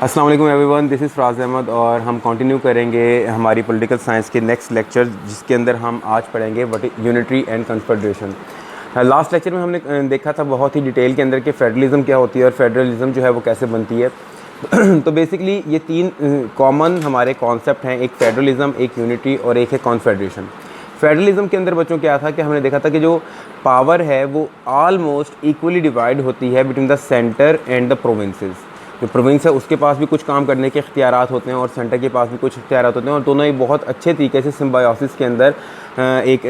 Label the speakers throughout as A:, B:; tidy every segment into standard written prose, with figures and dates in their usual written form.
A: अस्सलाम वालेकुम everyone, this is Faraz Ahmad और हम कंटिन्यू करेंगे हमारी पॉलिटिकल साइंस के नेक्स्ट लेक्चर, जिसके अंदर हम आज पढ़ेंगे what is unitary and confederation. Last lecture में हमने देखा था बहुत ही डिटेल के अंदर कि फेडरलिज़म क्या होती है और फेडरलिज़म जो है वो कैसे बनती है। तो बेसिकली ये तीन कॉमन हमारे कॉन्सेप्ट हैं, एक फेडरलिज़म, एक यूनिटी और एक है कॉन्फेडरेशन। फेडरलिज़म के अंदर बच्चों क्या था कि हमने देखा था कि जो पावर है वो ऑलमोस्ट इक्वली डिवाइड होती है between the centre and the provinces. जो प्रोविंस है उसके पास भी कुछ काम करने के इख्तियारात होते हैं और सेंटर के पास भी कुछ इख्तियारात होते हैं, और दोनों ही बहुत अच्छे तरीके से सिम्बायोसिस के अंदर एक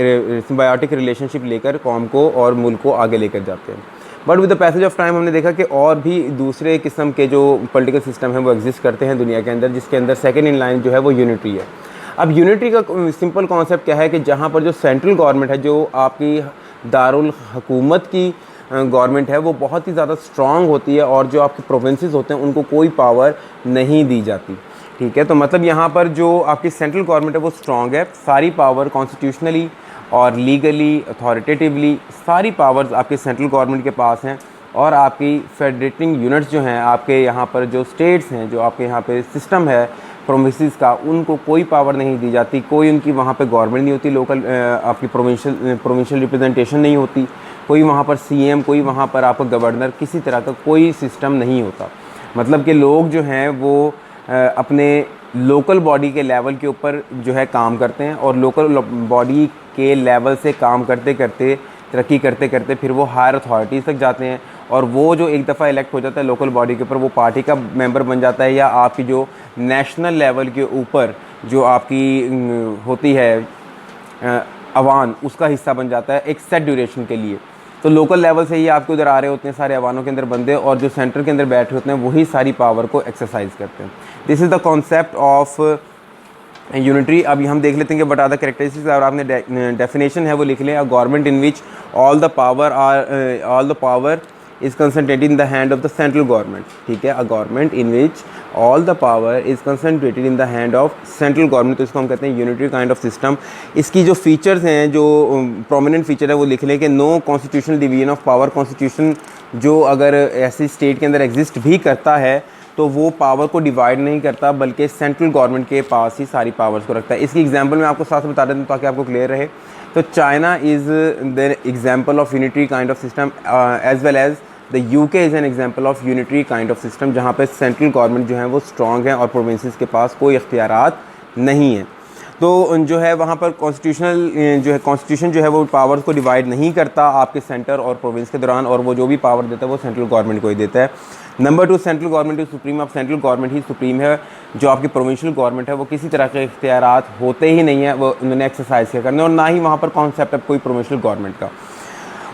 A: सिम्बायोटिक रिलेशनशिप लेकर कौम को और मुल्क को आगे लेकर जाते हैं। But with the passage of time हमने देखा कि और भी दूसरे किस्म के जो पॉलिटिकल सिस्टम है वो एग्जिस्ट करते हैं दुनिया के अंदर, जिसके अंदर सेकेंड इन लाइन जो है वो यूनिटी है। अब यूनिटी का सिंपल कॉन्सेप्ट क्या है कि जहाँ पर जो सेंट्रल गवर्नमेंट है, जो आपकी दारुल हुकूमत की गवर्नमेंट है, वो बहुत ही ज़्यादा स्ट्रॉन्ग होती है और जो आपके प्रोविंसेस होते हैं उनको कोई पावर नहीं दी जाती। ठीक है, तो मतलब यहाँ पर जो आपकी सेंट्रल गवर्नमेंट है वो स्ट्रॉन्ग है, सारी पावर कॉन्स्टिट्यूशनली और लीगली अथॉरिटेटिवली सारी पावर्स आपके सेंट्रल गवर्नमेंट के पास हैं। और आपकी फेडरेटिंग यूनिट्स जो हैं, आपके यहाँ पर जो स्टेट्स हैं, जो आपके यहाँ पे सिस्टम है प्रोविंसेस का, उनको कोई पावर नहीं दी जाती, कोई उनकी वहाँ पे गवर्नमेंट नहीं होती, लोकल आपकी प्रोविंशियल रिप्रेजेंटेशन नहीं होती, कोई वहाँ पर सीएम, कोई वहाँ पर आपका गवर्नर, किसी तरह का कोई सिस्टम नहीं होता। मतलब कि लोग जो हैं वो अपने लोकल बॉडी के लेवल के ऊपर जो है काम करते हैं, और लोकल बॉडी के लेवल से काम करते करते तरक्की करते करते फिर वो हायर अथॉरिटीज़ तक जाते हैं, और वो जो एक दफ़ा इलेक्ट हो जाता है लोकल बॉडी के ऊपर, वो पार्टी का मेंबर बन जाता है, या आपकी जो नेशनल लेवल के ऊपर जो आपकी होती है अवान, उसका हिस्सा बन जाता है एक सेट ड्यूरेशन के लिए। तो लोकल लेवल से ही आपके उधर आ रहे होते हैं सारे अवानों के अंदर बंदे, और जो सेंटर के अंदर बैठे होते हैं वही सारी पावर को एक्सरसाइज करते हैं। This is the concept of unitary. अभी हम देख लेते हैं कि बट आर द कैरेक्टरिस्टिक्स, और आपने डेफिनेशन है वो लिख लें। A government in which all the power is concentrated in the hand of the central government. ठीक है, a government in which all the power is concentrated in the hand of central government, तो इसको हम कहते हैं unitary kind of system. इसकी जो features हैं, जो प्रोमिनेंट फीचर है वो लिख लें कि no constitutional division of power. Constitution जो अगर ऐसी स्टेट के अंदर एग्जिस्ट भी करता है तो वो पावर को डिवाइड नहीं करता, बल्कि सेंट्रल गवर्नमेंट के पास ही सारी पावर्स को रखता है। इसकी एग्जांपल मैं आपको साथ बता देता हूँ ताकि आपको क्लियर रहे। तो China is the example of unitary kind of system, as well as the UK is an example of unitary kind of system, जहाँ पे सेंट्रल गवर्नमेंट जो है वो स्ट्रॉन्ग है और प्रोविंसेस के पास कोई इख्तियारात नहीं है। तो जो है वहाँ पर कॉन्स्टिट्यूशन जो है वो पावर्स को डिवाइड नहीं करता आपके सेंटर और प्रोविंस के दौरान, और वो जो भी पावर देता है वो सेंट्रल गवर्नमेंट को ही देता है। Number 2, central government is supreme. अब सेंट्रल गवर्नमेंट ही सुप्रीम है, जो आपकी प्रोविंशियल गवर्नमेंट है वो किसी तरह के इख्तियारात होते ही नहीं है, वो उन्होंने एक्सरसाइज किया करने, और ना ही वहाँ पर कॉन्सेप्ट है कोई प्रोविंशियल गवर्नमेंट का।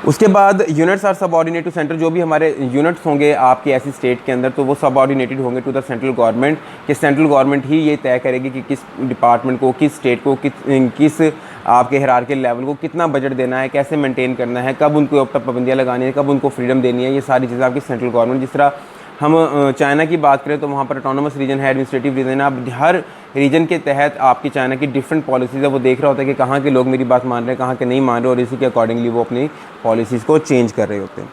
A: उसके बाद units are subordinate to centre. जो भी हमारे यूनिट्स होंगे आपकी ऐसी स्टेट के अंदर, तो वो सबऑर्डिनेटेड होंगे टू द सेंट्रल गवर्नमेंट, कि सेंट्रल गवर्नमेंट ही ये तय करेगी कि किस डिपार्टमेंट को, किस स्टेट को, किस आपके हिरार्किकल लेवल को कितना बजट देना है, कैसे मेंटेन करना है, कब उनको ऊपर पाबंदियाँ लगानी है, कब उनको फ्रीडम देनी है, ये सारी चीज़ें आपकी सेंट्रल गवर्नमेंट। जिस तरह हम चाइना की बात करें तो वहाँ पर ऑटोनोमस रीजन है, एडमिनिस्ट्रेटिव रीजन है। अब हर रीजन के तहत आपकी चाइना की डिफरेंट पॉलिसीज़ है, वो देख रहा होता है कि कहाँ के लोग मेरी बात मान रहे हैं, कहाँ के नहीं मान रहे, और इसी के अकॉर्डिंगली वो अपनी पॉलिसीज़ को चेंज कर रहे होते हैं।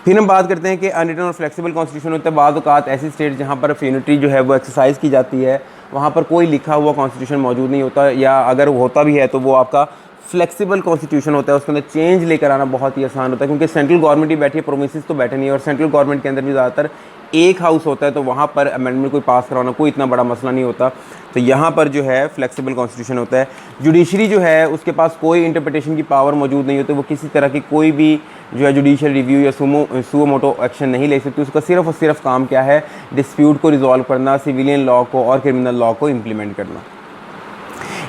A: फिर हम बात करते हैं कि अनरिटन और फ्लेक्सिबल कॉन्स्टिट्यूशन होते हैं। बाद औक़ात ऐसी स्टेट जहाँ पर यूनिटी जो है वो एक्सरसाइज की जाती है, वहाँ पर कोई लिखा हुआ कॉन्स्टिट्यूशन मौजूद नहीं होता, या अगर होता भी है तो वो आपका फ्लेक्सिबल कॉन्स्टिट्यूशन होता है। उसके अंदर चेंज लेकर आना बहुत ही आसान होता है, क्योंकि सेंट्रल गवर्नमेंट ही बैठी है, प्रोविंसेस तो बैठे नहीं है, और सेंट्रल गवर्नमेंट के अंदर भी ज़्यादातर एक हाउस होता है, तो वहाँ पर अमेंडमेंट कोई पास करवाना कोई इतना बड़ा मसला नहीं होता। तो यहाँ पर जो है फ्लेक्सिबल कॉन्स्टिट्यूशन होता है। जुडिशरी जो है उसके पास कोई इंटरप्रिटेशन की पावर मौजूद नहीं होती, वो किसी तरह की कोई भी जो है जुडिशियल रिव्यू या सुओ मोटो एक्शन नहीं ले सकती। उसका सिर्फ और सिर्फ काम क्या है, डिस्प्यूट को रिजॉल्व करना, सिविलियन लॉ को और क्रिमिनल लॉ को इम्प्लीमेंट करना।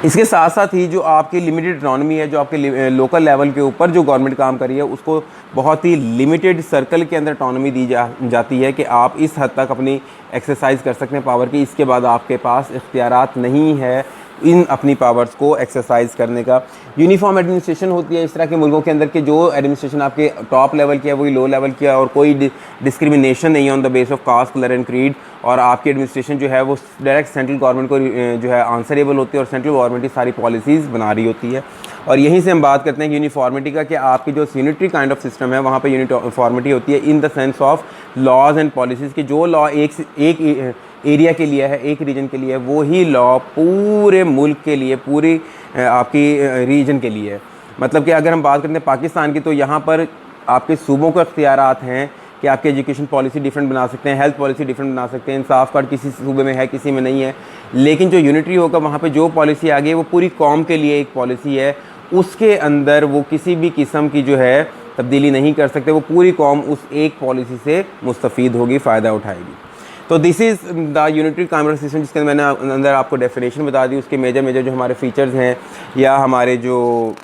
A: इसके साथ साथ ही जो आपकी लिमिटेड इकनॉमी है, जो आपके लोकल लेवल के ऊपर जो गवर्नमेंट काम कर रही है, उसको बहुत ही लिमिटेड सर्कल के अंदर इकनॉमी दी जाती है कि आप इस हद तक अपनी एक्सरसाइज कर सकते हैं पावर की, इसके बाद आपके पास इख्तियारात नहीं है इन अपनी पावर्स को एक्सरसाइज करने का। यूनिफॉर्म एडमिनिस्ट्रेशन होती है इस तरह के मुल्कों के अंदर कि जो एडमिनिस्ट्रेशन आपके टॉप लेवल की है वही लो लेवल की है, और कोई डिस्क्रिमिनेशन नहीं है on the base of caste, colour and creed, और आपकी एडमिनिस्ट्रेशन जो है वो डायरेक्ट सेंट्रल गवर्नमेंट को जो है आंसरेबल होती है, और सेंट्रल गवर्नमेंट ही सारी पॉलिसीज़ बना रही होती है। और यहीं से हम बात करते हैं यूनिफॉर्मिटी का, कि आपकी जो यूनिटरी काइंड ऑफ सिस्टम है वहाँ पे यूनिफॉर्मिटी होती है in the sense of laws and policies, कि जो लॉ एक एरिया के लिए है, एक रीजन के लिए है, वो ही लॉ पूरे मुल्क के लिए, पूरी आपकी रीजन के लिए है। मतलब कि अगर हम बात करते हैं पाकिस्तान की, तो यहाँ पर आपके सूबों को इख्तियारात हैं कि आपकी एजुकेशन पॉलिसी डिफरेंट बना सकते हैं, हेल्थ पॉलिसी डिफरेंट बना सकते हैं, इंसाफ कार्ड किसी सूबे में है किसी में नहीं है, लेकिन जो यूनिटरी होगा वहाँ पे जो पॉलिसी आ गई वो पूरी कौम के लिए एक पॉलिसी है, उसके अंदर वो किसी भी किस्म की जो है तब्दीली नहीं कर सकते, वो पूरी कौम उस एक पॉलिसी से मुस्तफ़ीद होगी, फ़ायदा उठाएगी। तो this is the unitary camera system, जिसके मैंने अंदर आपको डेफिनेशन बता दी, उसके मेजर जो हमारे फीचर्स हैं या हमारे जो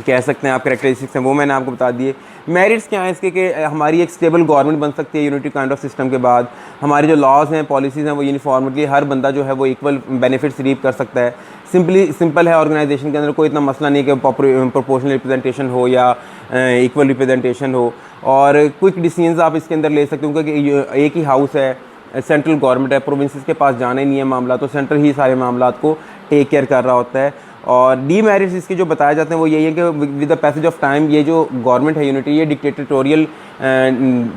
A: कह सकते हैं आप कैरेक्टरिस्टिक्स हैं वो मैंने आपको बता दिए। मेरिट्स क्या हैं इसके कि हमारी एक स्टेबल गवर्नमेंट बन सकती है यूनिटरी काइंड ऑफ सिस्टम के बाद, हमारे जो लॉज हैं पॉलिसीज़ हैं वो यूनिफॉर्मली हर बंदा जो है वो इक्वल बेनिफिट्स रीप कर सकता है। सिंपल है, ऑर्गेनाइजेशन के अंदर कोई इतना मसला नहीं कि प्रोपोर्शनल रिप्रेजेंटेशन हो या इक्वल रिप्रेजेंटेशन हो, और क्विक डिसीजंस आप इसके अंदर ले सकते हो क्योंकि एक ही हाउस है, सेंट्रल गवर्नमेंट है, प्रोविंसेस के पास जाना ही नहीं है मामला, तो सेंटर ही सारे मामला को टेक केयर कर रहा होता है। और डीमेरिट्स इसके जो बताए जाते हैं वो यही है कि with the passage of time ये जो गवर्नमेंट है यूनिटी, ये डिक्टेटोरियल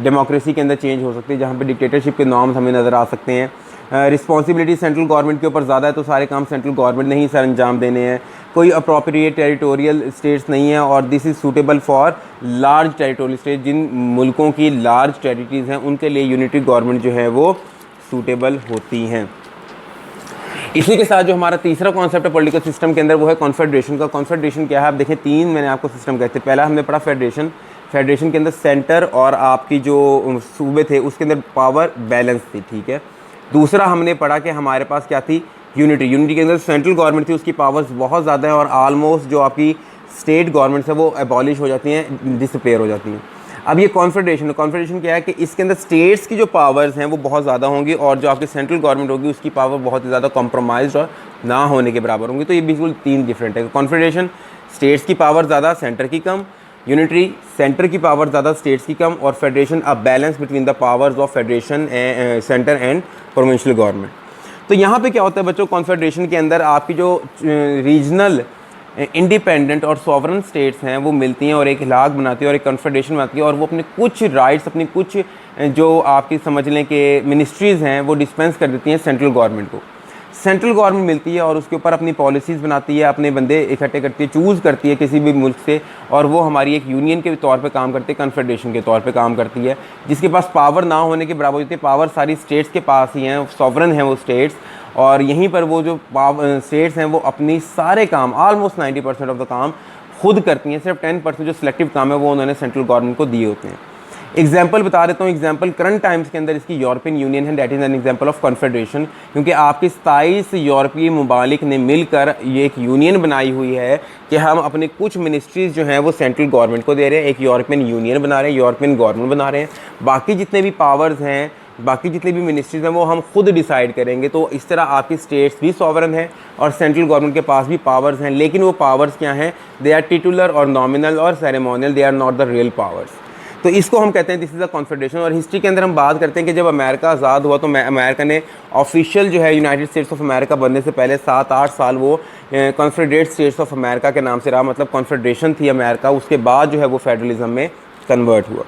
A: डेमोक्रेसी के अंदर चेंज हो सकती है, जहाँ पे डिक्टेटरशिप के नॉर्म्स हमें नज़र आ सकते हैं। रिस्पॉन्सिबिलिटी सेंट्रल गवर्नमेंट के ऊपर ज़्यादा है, तो सारे काम सेंट्रल गवर्नमेंट ने ही सर अंजाम देने हैं, कोई अप्रोप्रिएट टेरिटोरियल स्टेट्स नहीं है, और this is suitable for large territorial state, जिन मुल्कों की लार्ज टेरिटरीज़ हैं उनके लिए यूनिटरी गवर्नमेंट जो है वो सूटेबल होती हैं। इसी के साथ जो हमारा तीसरा कॉन्सेप्ट है पॉलिटिकल सिस्टम के अंदर वो है कॉन्फेडरेशन का। कॉन्फेडरेशन क्या है, आप देखें तीन मैंने आपको सिस्टम कहते हैं। पहला हमने पढ़ा फेडरेशन, फेडरेशन के अंदर सेंटर और आपकी जो सूबे थे उसके अंदर पावर बैलेंस थी, ठीक है। दूसरा हमने पढ़ा कि हमारे पास क्या थी, यूनिटी के अंदर सेंट्रल गवर्नमेंट थी, उसकी पावर्स बहुत ज़्यादा है और आलमोस्ट जो आपकी स्टेट गवर्नमेंट्स है वो एबॉलिश हो जाती हैं, डिसअपेयर हो जाती हैं। अब ये कॉन्फेडरेशन क्या है कि इसके अंदर स्टेट्स की जो पावर्स हैं वो बहुत ज़्यादा होंगी और जो आपकी सेंट्रल गवर्नमेंट होगी उसकी पावर बहुत ही ज़्यादा कॉम्प्रोमाइज़ और ना होने के बराबर होंगी। तो ये बिल्कुल तीन डिफरेंट है। कॉन्फेडरेशन स्टेट्स की पावर ज़्यादा, सेंटर की कम, यूनिटरी सेंटर की पावर ज़्यादा, स्टेट्स की कम, और federation a balance between the powers of federation centre and provincial government. तो यहाँ पे क्या होता है बच्चों, कॉन्फेडरेशन के अंदर आपकी जो रीजनल इंडिपेंडेंट और सॉवरन स्टेट्स हैं वो मिलती हैं और एक इलाक़ बनाती है और एक कॉन्फेडरेशन बनाती है, और वो अपने कुछ राइट्स, अपनी कुछ जो आपकी समझ लें कि मिनिस्ट्रीज़ हैं वो डिस्पेंस कर देती हैं सेंट्रल गवर्नमेंट को। सेंट्रल गवर्नमेंट मिलती है और उसके ऊपर अपनी पॉलिसीज़ बनाती है, अपने बंदे इकट्ठे करती है, चूज़ करती है किसी भी मुल्क से, और वो हमारी एक यूनियन के तौर पे काम करती है, कन्फेडरेशन के तौर पे काम करती है, जिसके पास पावर ना होने के बराबर होती है। पावर सारी स्टेट्स के पास ही हैं, सॉवरन हैं वो स्टेट्स, और यहीं पर वो जो स्टेट्स हैं वो अपनी सारे काम, ऑलमोस्ट 90% ऑफ द काम खुद करती हैं, सिर्फ 10% जो सिलेक्टिव काम है वो उन्होंने सेंट्रल गवर्नमेंट को दिए होते हैं। एग्जाम्पल बता देता हूँ, एग्जाम्पल करंट टाइम्स के अंदर इसकी यूरोपियन यूनियन है, that is an example of confederation, क्योंकि आपके 27 यूरोपीय ममालिक ने मिलकर ये एक यूनियन बनाई हुई है कि हम अपने कुछ मिनिस्ट्रीज़ जो हैं वो सेंट्रल गवर्नमेंट को दे रहे हैं, एक यूरोपियन यूनियन बना रहे हैं, यूरोपियन गवर्नमेंट बना रहे हैं, बाकी जितने भी पावर्स हैं, बाकी जितनी भी मिनिस्ट्रीज़ हैं वो हम खुद डिसाइड करेंगे। तो इस तरह आपकी स्टेट्स भी सॉवरन है और सेंट्रल गवर्नमेंट के पास भी पावर्स हैं, लेकिन वो पावर्स क्या हैं, दे आर टिटुलर और नॉमिनल और ceremonial, they are not the real powers. तो इसको हम कहते हैं दिस इज़ द कॉन्फेडरेशन। और हिस्ट्री के अंदर हम बात करते हैं कि जब अमेरिका आज़ाद हुआ तो अमेरिका ने ऑफिशियल जो है यूनाइटेड स्टेट्स ऑफ अमेरिका बनने से पहले 7-8 साल वो कॉन्फेडरेट स्टेट्स ऑफ अमेरिका के नाम से रहा, मतलब कॉन्फेडरेशन थी अमेरिका। उसके बाद जो है वो फेडरलिज्म में कन्वर्ट हुआ।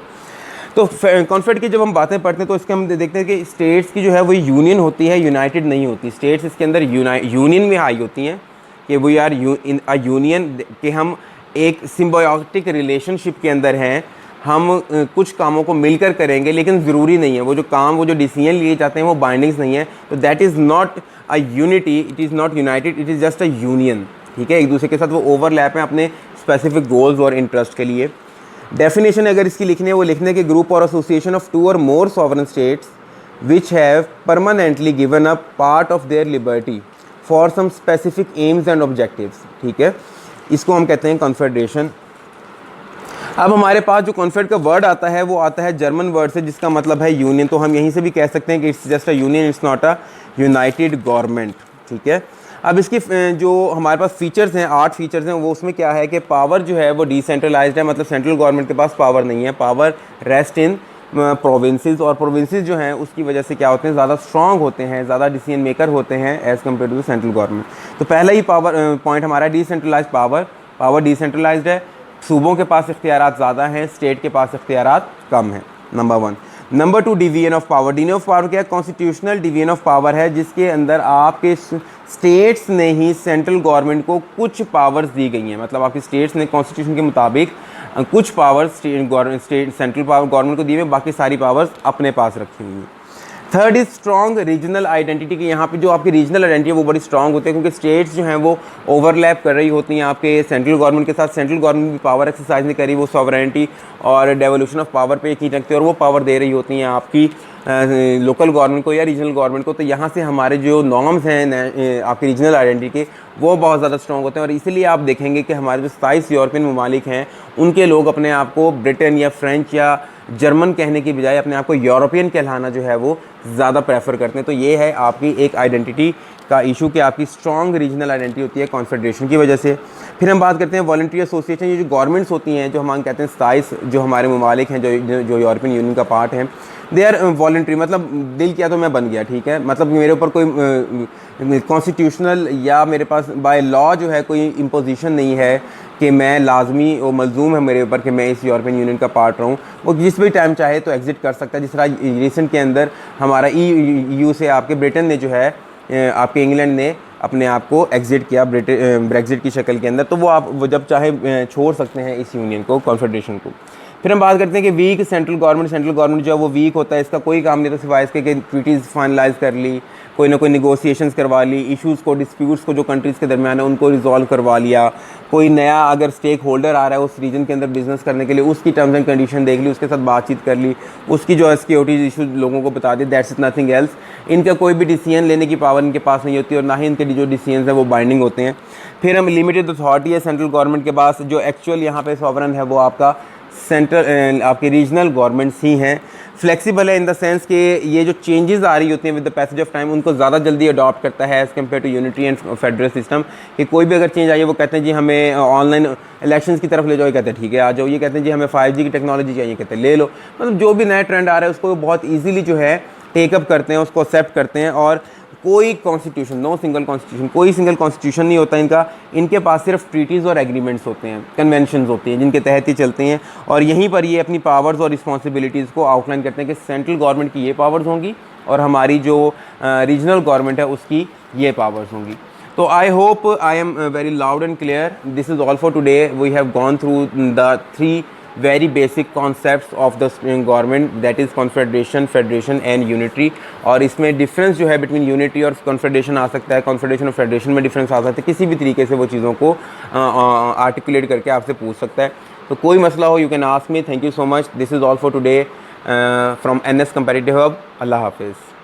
A: तो कॉन्फेड की जब हम बातें पढ़ते हैं तो इसके हम देखते हैं कि स्टेट्स की जो है वो यूनियन होती है, यूनाइटेड नहीं होती। स्टेट्स इसके अंदर यूनियन में आई होती हैं कि we are in a union, कि हम एक सिम्बायोटिक रिलेशनशिप के अंदर हैं, हम कुछ कामों को मिलकर करेंगे, लेकिन ज़रूरी नहीं है वो जो काम, वो जो डिसीजन लिए जाते हैं वो बाइंडिंग्स नहीं है। तो that is not a unity, it is not United, it is just a union, ठीक है। एक दूसरे के साथ वो ओवरलैप हैं अपने स्पेसिफिक गोल्स और इंटरेस्ट के लिए। डेफिनेशन अगर इसकी लिखनी है वो लिखने के ग्रुप और association of 2 or more sovereign states which have permanently given up part of their liberty for some specific aims and objectives, ठीक है। इसको हम कहते हैं कॉन्फेडरेशन। अब हमारे पास जो कॉन्फेड का वर्ड आता है वो आता है जर्मन वर्ड से, जिसका मतलब है यूनियन। तो हम यहीं से भी कह सकते हैं कि it's just a union, it's not a United government, ठीक है। अब इसकी जो हमारे पास फीचर्स हैं, 8 फीचर्स हैं, वो उसमें क्या है कि पावर जो है वो डिसेंट्रलाइज्ड है, मतलब सेंट्रल गवर्नमेंट के पास पावर नहीं है, पावर रेस्ट इन प्रोविंसेस, और प्रोविंसेस जो हैं उसकी वजह से क्या होते हैं, ज़्यादा स्ट्रॉन्ग होते हैं, ज़्यादा डिसीजन मेकर होते हैं as compare to the central government. तो पहला ही पावर पॉइंट हमारा डिसेंट्रलाइज्ड पावर डिसेंट्रलाइज्ड है, सूबों के पास इख्तियारात ज़्यादा हैं, स्टेट के पास इख्तियारात कम हैं, number 1। Number 2 division of power. Division of power क्या है? कॉन्स्टिट्यूशनल डिवीजन ऑफ पावर है, जिसके अंदर आपके स्टेट्स ने ही सेंट्रल गवर्नमेंट को कुछ पावर्स दी गई हैं। मतलब आपके स्टेट्स ने कॉन्स्टिट्यूशन के मुताबिक कुछ पावर्स सेंट्रल पावर गवर्नमेंट को दी हुई, बाकी सारी पावर्स अपने पास रखी हुई हैं। Third is strong regional identity की। यहाँ पे जो आपकी रीजनल आइडेंटिटी है वो बड़ी स्ट्रॉन्ग होती है, क्योंकि स्टेट्स जो हैं वो ओवरलैप कर रही होती हैं आपके सेंट्रल गवर्नमेंट के साथ। सेंट्रल गवर्नमेंट भी पावर एक्सरसाइज नहीं करी, वो सॉवरेनिटी और डेवोल्यूशन ऑफ पावर पे यकीन रखते हैं, और वो पावर दे रही होती हैं आपकी लोकल गवर्नमेंट को या रीजनल गवर्नमेंट को। तो यहाँ से हमारे जो नॉर्म्स हैं आपकी रीजनल आइडेंटिटी के, वो बहुत ज़्यादा स्ट्रॉन्ग होते हैं। और इसीलिए आप देखेंगे कि हमारे जो 27 यूरोपियन ममालिक हैं, उनके लोग अपने आप को ब्रिटेन या फ्रेंच या जर्मन कहने की बजाय अपने आप को यूरोपियन कहलाना जो है वो ज़्यादा प्रेफर करते हैं। तो ये है आपकी एक आइडेंटिटी का इशू कि आपकी स्ट्रॉन्ग रीजनल आइडेंटिटी होती है कॉन्फेडरेशन की वजह से। फिर हम बात करते हैं वॉलंटरी एसोसिएशन। ये जो गवर्नमेंट्स होती हैं, जो हम कहते हैं 27 जो हमारे ममालिक हैं जो यूरोपियन यूनियन का पार्ट हैं, दे आर वॉलंटरी। मतलब दिल किया तो मैं बन गया, ठीक है। मतलब मेरे ऊपर कोई कॉन्स्टिट्यूशनल या मेरे पास बाय लॉ जो है कोई इम्पोजिशन नहीं है कि मैं लाजमी और मलजूम है मेरे ऊपर कि मैं इस यूरोपियन यूनियन का पार्ट रहूँ। वो जिस भी टाइम चाहे तो एग्जिट कर सकता है। जिस तरह रिसेंट के अंदर हमारा EU से आपके ब्रिटेन ने जो है आपके इंग्लैंड ने अपने आप को एग्जिट किया ब्रेक्जिट की शक्ल के अंदर। तो वो जब चाहे छोड़ सकते हैं इस यूनियन को, कॉन्फेडरेशन को। फिर हम बात करते हैं कि वीक सेंट्रल गवर्नमेंट जो है वो वीक होता है। इसका कोई काम नहीं था सिवाय इसके कि ट्रीटीज़ फाइनलाइज कर ली, कोई ना कोई निगोसिएशंस करवा ली, इश्यूज़ को, डिस्प्यूट्स को जो कंट्रीज़ के दरमियान है उनको रिजॉल्व करवा लिया। कोई नया अगर स्टेक होल्डर आ रहा है उस रीजन के अंदर बिजनेस करने के लिए, उसकी टर्म्स एंड कंडीशन देख ली, उसके साथ बातचीत कर ली, उसकी जो सिक्योरिटीज इशू लोगों को बता दी। That's is nothing else. इनका कोई भी डिसीजन लेने की पावर इनके पास नहीं होती, और ना ही इनके जो डिसीजन है वो बाइंडिंग होते हैं। फिर हम लिमिटेड अथॉरिटी है सेंट्रल गवर्नमेंट के पास। जो एक्चुअल यहाँ पे सॉवरन है वो आपका सेंट्रल आपकी रीजनल गवर्नमेंट्स ही हैं। फ्लेक्सिबल है इन द सेंस कि ये जो चेंजेस आ रही होती हैं with the passage of time, उनको ज़्यादा जल्दी अडॉप्ट करता है as compare to unitary and federal system. कि कोई भी अगर चेंज आई है वो कहते हैं जी हमें ऑनलाइन इलेक्शंस की तरफ ले जाओ, ये कहते हैं ठीक है आ जाओ। ये कहते हैं जी हमें 5G की टेक्नोलॉजी चाहिए, कहते हैं ले लो। मतलब जो भी नया ट्रेंड आ रहा है उसको बहुत ईजिली जो है टेकअप करते हैं, उसको एक्सेप्ट करते हैं। और कोई कॉन्स्टिट्यूशन, नो सिंगल कॉन्स्टिट्यूशन, कोई सिंगल कॉन्स्टिट्यूशन नहीं होता इनका। इनके पास सिर्फ ट्रीटीज़ और एग्रीमेंट्स होते हैं, कन्वेंशंस होती हैं, जिनके तहत ही चलते हैं। और यहीं पर ये अपनी पावर्स और रिस्पॉन्सिबिलिटीज़ को आउटलाइन करते हैं कि सेंट्रल गवर्नमेंट की ये पावर्स होंगी और हमारी जो रीजनल गवर्नमेंट है उसकी ये पावर्स होंगी। तो I hope I am very loud and clear. This is all for today. We have gone through the 3 very basic concepts of the government, that is confederation, federation and unitary। और इसमें difference जो है between unity और confederation आ सकता है, confederation और federation में difference आ सकता है। किसी भी तरीके से वो चीज़ों को आर्टिकुलेट करके आपसे पूछ सकता है। तो कोई मसला हो you can ask me. Thank you so much. This is all for today from NS Competitive Hub। अल्लाह हाफिज़।